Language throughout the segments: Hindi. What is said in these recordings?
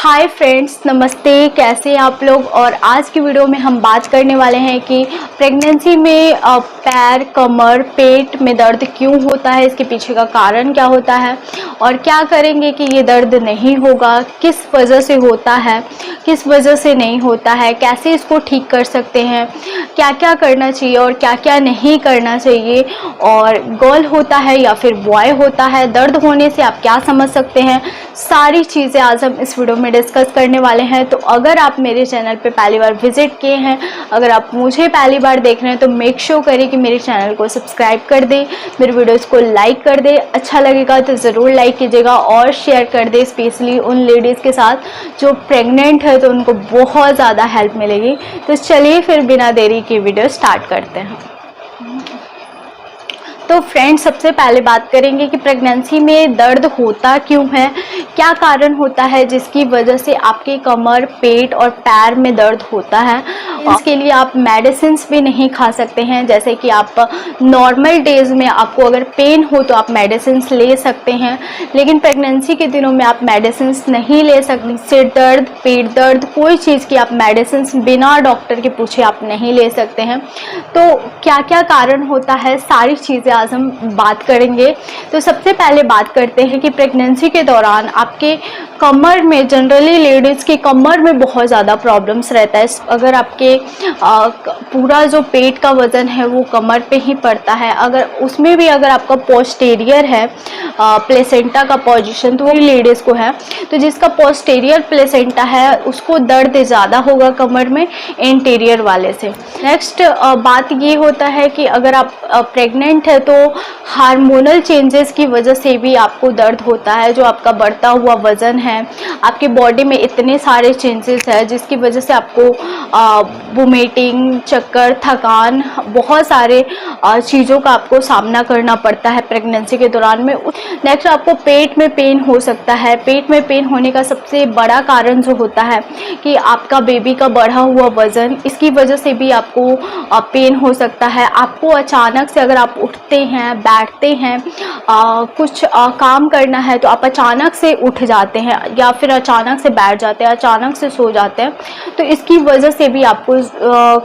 हाय फ्रेंड्स, नमस्ते। कैसे हैं आप लोग। और आज की वीडियो में हम बात करने वाले हैं कि प्रेगनेंसी में पैर, कमर, पेट में दर्द क्यों होता है, इसके पीछे का कारण क्या होता है और क्या करेंगे कि ये दर्द नहीं होगा, किस वजह से होता है, किस वजह से नहीं होता है, कैसे इसको ठीक कर सकते हैं, क्या क्या करना चाहिए और क्या क्या नहीं करना चाहिए, और गर्ल होता है या फिर बॉय होता है, दर्द होने से आप क्या समझ सकते हैं, सारी चीज़ें आज हम इस वीडियो में डिस्कस करने वाले हैं। तो अगर आप मेरे चैनल पे पहली बार विजिट किए हैं, अगर आप मुझे पहली बार देख रहे हैं, तो मेक श्योर करें कि मेरे चैनल को सब्सक्राइब कर दें, मेरे वीडियोस को लाइक कर दें, अच्छा लगेगा तो ज़रूर लाइक कीजिएगा और शेयर कर दें, स्पेशली उन लेडीज़ के साथ जो प्रेग्नेंट है, तो उनको बहुत ज़्यादा हेल्प मिलेगी। तो चलिए फिर बिना देरी के वीडियो स्टार्ट करते हैं। तो फ्रेंड्स, सबसे पहले बात करेंगे कि प्रेगनेंसी में दर्द होता क्यों है, क्या कारण होता है जिसकी वजह से आपके कमर, पेट और पैर में दर्द होता है। इसके लिए आप मेडिसिन भी नहीं खा सकते हैं। जैसे कि आप नॉर्मल डेज में आपको अगर पेन हो तो आप मेडिसिन ले सकते हैं, लेकिन प्रेगनेंसी के दिनों में आप मेडिसिन नहीं ले सकते। सिर दर्द, पेट दर्द, कोई चीज़ की आप मेडिसिन बिना डॉक्टर के पूछे आप नहीं ले सकते हैं। तो क्या क्या कारण होता है, सारी चीज़ें आज हम बात करेंगे। तो सबसे पहले बात करते हैं कि प्रेगनेंसी के दौरान आपके कमर में, जनरली लेडीज़ के कमर में बहुत ज़्यादा प्रॉब्लम्स रहता है। अगर आपके पूरा जो पेट का वज़न है वो कमर पे ही पड़ता है, अगर उसमें भी अगर आपका पोस्टीरियर है प्लेसेंटा का पोजीशन, तो वो लेडीज़ को है, तो जिसका पोस्टीरियर प्लेसेंटा है उसको दर्द ज़्यादा होगा कमर में इंटीरियर वाले से। नेक्स्ट बात ये होता है कि अगर आप प्रेग्नेंट है तो हार्मोनल चेंजेस की वजह से भी आपको दर्द होता है। जो आपका बढ़ता हुआ वज़न है, आपके बॉडी में इतने सारे चेंजेस है जिसकी वजह से आपको वोमिटिंग, चक्कर, थकान, बहुत सारे चीज़ों का आपको सामना करना पड़ता है प्रेगनेंसी के दौरान में। नेक्स्ट, आपको पेट में पेन हो सकता है। पेट में पेन होने का सबसे बड़ा कारण जो होता है कि आपका बेबी का बढ़ा हुआ वज़न, इसकी वजह से भी आपको पेन हो सकता है। आपको अचानक से अगर आप उठते हैं, बैठते हैं, कुछ काम करना है तो आप अचानक से उठ जाते हैं या फिर अचानक से बैठ जाते हैं, अचानक से सो जाते हैं, तो इसकी वजह से भी आपको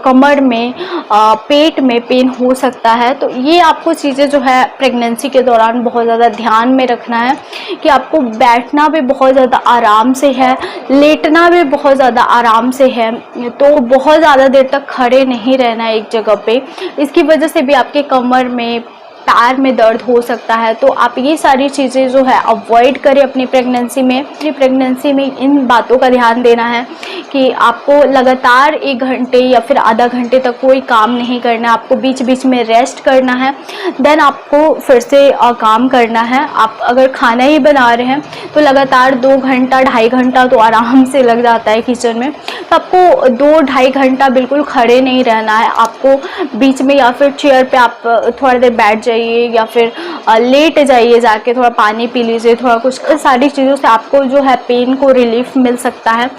कमर में, पेट में पेन हो सकता है। तो ये आपको चीज़ें जो है प्रेगनेंसी के दौरान बहुत ज़्यादा ध्यान में रखना है कि आपको बैठना भी बहुत ज़्यादा आराम से है, लेटना भी बहुत ज़्यादा आराम से है, तो बहुत ज़्यादा देर तक खड़े नहीं रहना है एक जगह पे। इसकी वजह से भी आपके कमर में, पैर में दर्द हो सकता है। तो आप ये सारी चीज़ें जो है अवॉइड करें अपनी प्रेगनेंसी में। अपनी प्रेगनेंसी में इन बातों का ध्यान देना है कि आपको लगातार 1 घंटे या फिर आधा घंटे तक कोई काम नहीं करना है, आपको बीच बीच में रेस्ट करना है, देन आपको फिर से काम करना है। आप अगर खाना ही बना रहे हैं तो लगातार 2 घंटा, 2.5 घंटा तो आराम से लग जाता है किचन में, तो आपको 2-2.5 घंटा बिल्कुल खड़े नहीं रहना है। आपको बीच में या फिर चेयर पे आप थोड़ा देर बैठ जाइए या फिर लेट जाइए, जाके थोड़ा पानी पी लीजिए, थोड़ा कुछ, सारी चीज़ों से आपको जो है पेन को रिलीफ मिल सकता है।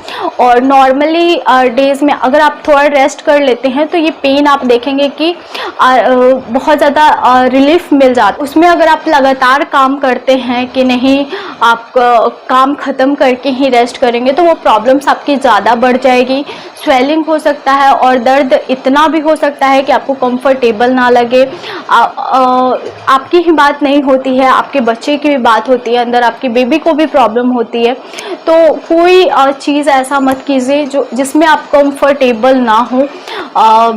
और नॉर्मली डेज़ में अगर आप थोड़ा रेस्ट कर लेते हैं तो ये पेन आप देखेंगे कि बहुत ज़्यादा रिलीफ मिल जाता है। उसमें अगर आप लगातार काम करते हैं कि नहीं, आप काम ख़त्म करके ही रेस्ट करेंगे, तो वो प्रॉब्लम्स आपकी ज़्यादा बढ़ जाएगी, स्वेलिंग हो सकता है और दर्द इतना भी हो सकता है कि आपको कंफर्टेबल ना लगे। आपकी ही बात नहीं होती है, आपके बच्चे की भी बात होती है, अंदर आपके बेबी को भी प्रॉब्लम होती है। तो कोई चीज़ ऐसा मत कीजिए जो जिसमें आप कंफर्टेबल ना हो।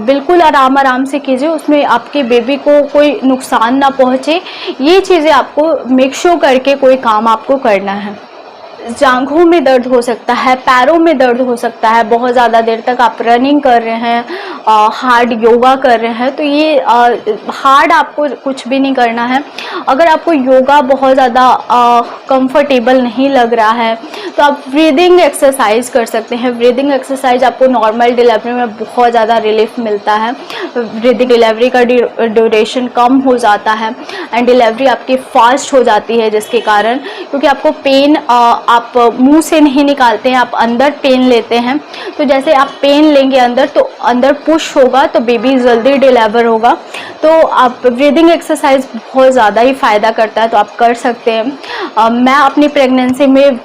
बिल्कुल आराम आराम से कीजिए, उसमें आपके बेबी को कोई नुकसान ना पहुँचे। ये चीज़ें आपको मेक श्योर करके कोई काम आपको करना है। जांघों में दर्द हो सकता है, पैरों में दर्द हो सकता है, बहुत ज़्यादा देर तक आप रनिंग कर रहे हैं, हार्ड योगा कर रहे हैं, तो ये हार्ड आपको कुछ भी नहीं करना है। अगर आपको योगा बहुत ज़्यादा कंफर्टेबल नहीं लग रहा है तो आप ब्रीदिंग एक्सरसाइज कर सकते हैं। ब्रीदिंग एक्सरसाइज आपको नॉर्मल डिलीवरी में बहुत ज़्यादा रिलीफ मिलता है। ब्रीदिंग, डिलीवरी का ड्यूरेशन कम हो जाता है एंड डिलीवरी आपकी फास्ट हो जाती है, जिसके कारण, क्योंकि आपको पेन आप मुंह से नहीं निकालते हैं, आप अंदर पेन लेते हैं। तो जैसे आप पेन लेंगे अंदर तो अंदर पुश होगा तो बेबी जल्दी डिलीवर होगा। तो आप ब्रीदिंग एक्सरसाइज बहुत ज़्यादा ही फ़ायदा करता है, तो आप कर सकते हैं। मैं अपनी प्रेगनेंसी में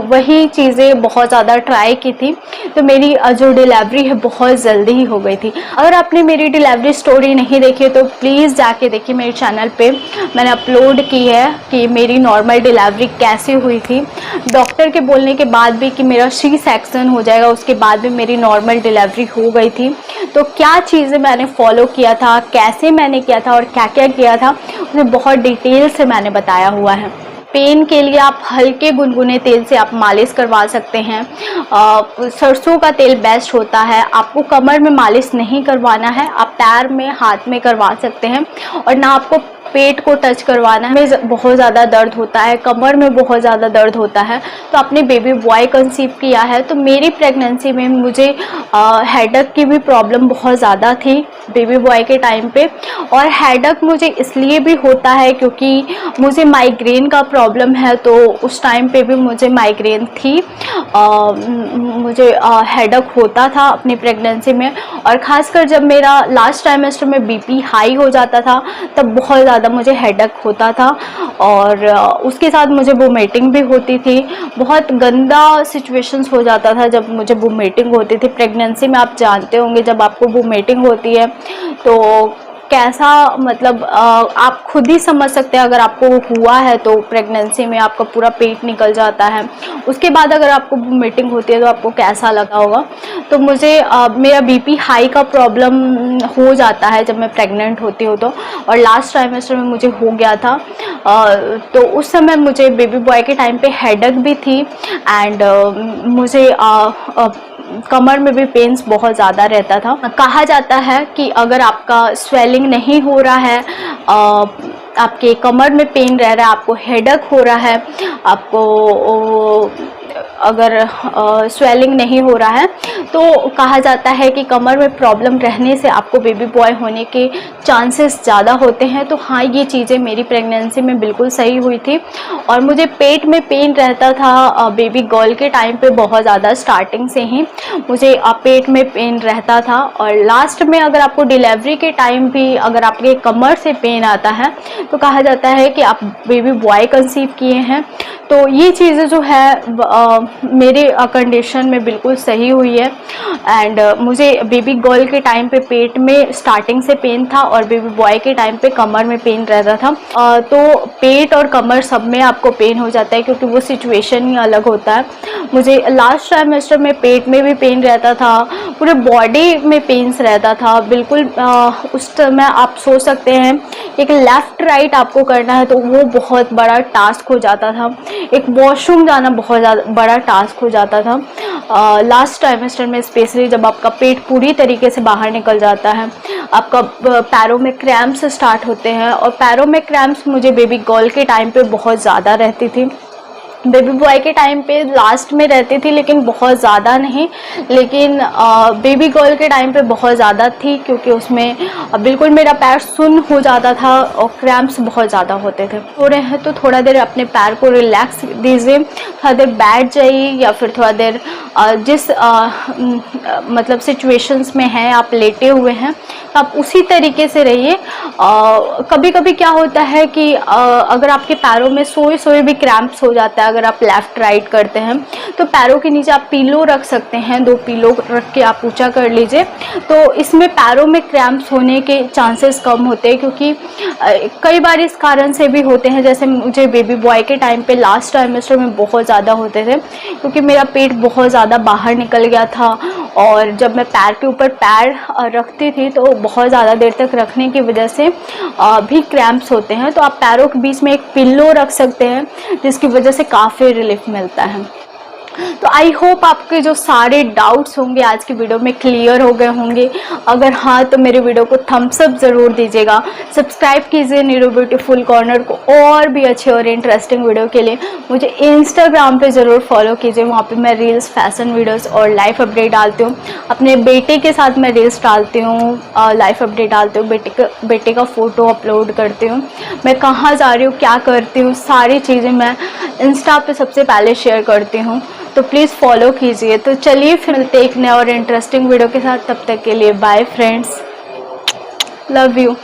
वही चीज़ें बहुत ज़्यादा ट्राई की थी, तो मेरी जो डिलीवरी है बहुत जल्दी ही हो गई थी। अगर आपने मेरी डिलीवरी स्टोरी नहीं देखी तो प्लीज़ जाके देखिए, मेरे चैनल पे मैंने अपलोड की है कि मेरी नॉर्मल डिलीवरी कैसे हुई थी। डॉक्टर के बोलने के बाद भी कि मेरा सी सेक्शन हो जाएगा, उसके बाद भी मेरी नॉर्मल डिलीवरी हो गई थी। तो क्या चीज़ें मैंने फॉलो किया था, कैसे मैंने किया था और क्या क्या किया था, उसे बहुत डिटेल से मैंने बताया हुआ है। पेन के लिए आप हल्के गुनगुने तेल से आप मालिश करवा सकते हैं। सरसों का तेल बेस्ट होता है। आपको कमर में मालिश नहीं करवाना है, आप पैर में, हाथ में करवा सकते हैं। और ना आपको पेट को टच करवाना है। में बहुत ज़्यादा दर्द होता है, कमर में बहुत ज़्यादा दर्द होता है। तो आपने बेबी बॉय कंसीव किया है, तो मेरी प्रेगनेंसी में मुझे हेडेक की भी प्रॉब्लम बहुत ज़्यादा थी बेबी बॉय के टाइम पे। और हेडेक मुझे इसलिए भी होता है क्योंकि मुझे माइग्रेन का प्रॉब्लम है, तो उस टाइम पे भी मुझे माइग्रेन थी। मुझे हेडेक होता था अपनी प्रेगनेंसी में, और ख़ासकर जब मेरा लास्ट ट्राइमेस्टर में बीपी हाई हो जाता था तब बहुत ज़्यादा मुझे हेडेक होता था। और उसके साथ मुझे वोमिटिंग भी होती थी। बहुत गंदा सिचुएशंस हो जाता था जब मुझे वोमिटिंग होती थी प्रेगनेंसी में। आप जानते होंगे जब आपको वोमिटिंग होती है तो कैसा, मतलब आप खुद ही समझ सकते हैं। अगर आपको हुआ है तो प्रेगनेंसी में आपका पूरा पेट निकल जाता है, उसके बाद अगर आपको वोमिटिंग होती है तो आपको कैसा लगा होगा। तो मुझे मेरा बीपी हाई का प्रॉब्लम हो जाता है जब मैं प्रेग्नेंट होती हूँ तो, और लास्ट ट्राइमेस्टर में मुझे हो गया था। तो उस समय मुझे बेबी बॉय के टाइम पे हेडेक भी थी, एंड मुझे कमर में भी पेन्स बहुत ज़्यादा रहता था। कहा जाता है कि अगर आपका स्वेलिंग नहीं हो रहा है, आपके कमर में पेन रह रहा है, आपको हेडेक हो रहा है, आपको अगर स्वेलिंग नहीं हो रहा है, तो कहा जाता है कि कमर में प्रॉब्लम रहने से आपको बेबी बॉय होने के चांसेस ज़्यादा होते हैं। तो हाँ, ये चीज़ें मेरी प्रेगनेंसी में बिल्कुल सही हुई थी। और मुझे पेट में पेन रहता था बेबी गर्ल के टाइम पे बहुत ज़्यादा, स्टार्टिंग से ही मुझे पेट में पेन रहता था। और लास्ट में अगर आपको डिलीवरी के टाइम भी अगर आपके कमर से पेन आता है तो कहा जाता है कि आप बेबी बॉय कंसीव किए हैं। तो ये चीज़ें जो है मेरे कंडीशन में बिल्कुल सही हुई है। एंड मुझे बेबी गर्ल के टाइम पे पेट में स्टार्टिंग से पेन था, और बेबी बॉय के टाइम पे कमर में पेन रहता था। तो पेट और कमर सब में आपको पेन हो जाता है क्योंकि वो सिचुएशन ही अलग होता है। मुझे लास्ट ट्राइमेस्टर में पेट में भी पेन रहता था, पूरे बॉडी में पेन्स रहता था बिल्कुल। उस समय आप सोच सकते हैं एक लेफ़्ट राइट आपको करना है तो वो बहुत बड़ा टास्क हो जाता था। एक वॉशरूम जाना बहुत ज़्यादा बड़ा टास्क हो जाता था लास्ट ट्राइमेस्टर में, स्पेशली जब आपका पेट पूरी तरीके से बाहर निकल जाता है। आपका पैरों में क्रैम्प्स स्टार्ट होते हैं, और पैरों में क्रैम्प्स मुझे बेबी गर्ल के टाइम पे बहुत ज़्यादा रहती थी। बेबी बॉय के टाइम पे लास्ट में रहती थी लेकिन बहुत ज़्यादा नहीं, लेकिन बेबी गर्ल के टाइम पे बहुत ज़्यादा थी क्योंकि उसमें बिल्कुल मेरा पैर सुन्न हो जाता था और क्रैम्प्स बहुत ज़्यादा होते थे। हो रहे हैं तो थोड़ा देर अपने पैर को रिलैक्स दीजिए, थोड़ा देर बैठ जाइए, या फिर थोड़ा देर जिस मतलब सिचुएशंस में हैं, आप लेटे हुए हैं तो आप उसी तरीके से रहिए। कभी कभी क्या होता है कि अगर आपके पैरों में सोए सोए भी क्रैम्प्स हो जाता है, अगर आप लेफ़्ट राइट करते हैं तो पैरों के नीचे आप पिलो रख सकते हैं, 2 पिलो रख के आप ऊंचा कर लीजिए, तो इसमें पैरों में क्रैम्प्स होने के चांसेस कम होते हैं। क्योंकि कई बार इस कारण से भी होते हैं, जैसे मुझे बेबी बॉय के टाइम पे लास्ट ट्राइमेस्टर में बहुत ज़्यादा होते थे क्योंकि मेरा पेट बहुत ज़्यादा बाहर निकल गया था, और जब मैं पैर के ऊपर पैर रखती थी तो बहुत ज़्यादा देर तक रखने की वजह से भी क्रैम्प्स होते हैं। तो आप पैरों के बीच में एक पिल्लो रख सकते हैं जिसकी वजह से काफ़ी रिलीफ मिलता है। तो आई होप आपके जो सारे डाउट्स होंगे आज की वीडियो में क्लियर हो गए होंगे। अगर हाँ तो मेरे वीडियो को थम्स अप ज़रूर दीजिएगा, सब्सक्राइब कीजिए नीरू ब्यूटीफुल कॉर्नर को और भी अच्छे और इंटरेस्टिंग वीडियो के लिए। मुझे इंस्टाग्राम पे ज़रूर फॉलो कीजिए, वहाँ पे मैं रील्स, फैशन वीडियोस और लाइफ अपडेट डालती हूँ। अपने बेटे के साथ मैं रील्स डालती हूँ, लाइफ अपडेट डालती हूँ, बेटे का फ़ोटो अपलोड करती हूँ, मैं कहाँ जा रही हूँ, क्या करती हूँ, सारी चीज़ें मैं इंस्टा पे सबसे पहले शेयर करती हूँ। तो प्लीज़ फॉलो कीजिए। तो चलिए फिर मिलते एक नए और इंटरेस्टिंग वीडियो के साथ, तब तक के लिए बाय फ्रेंड्स, लव यू।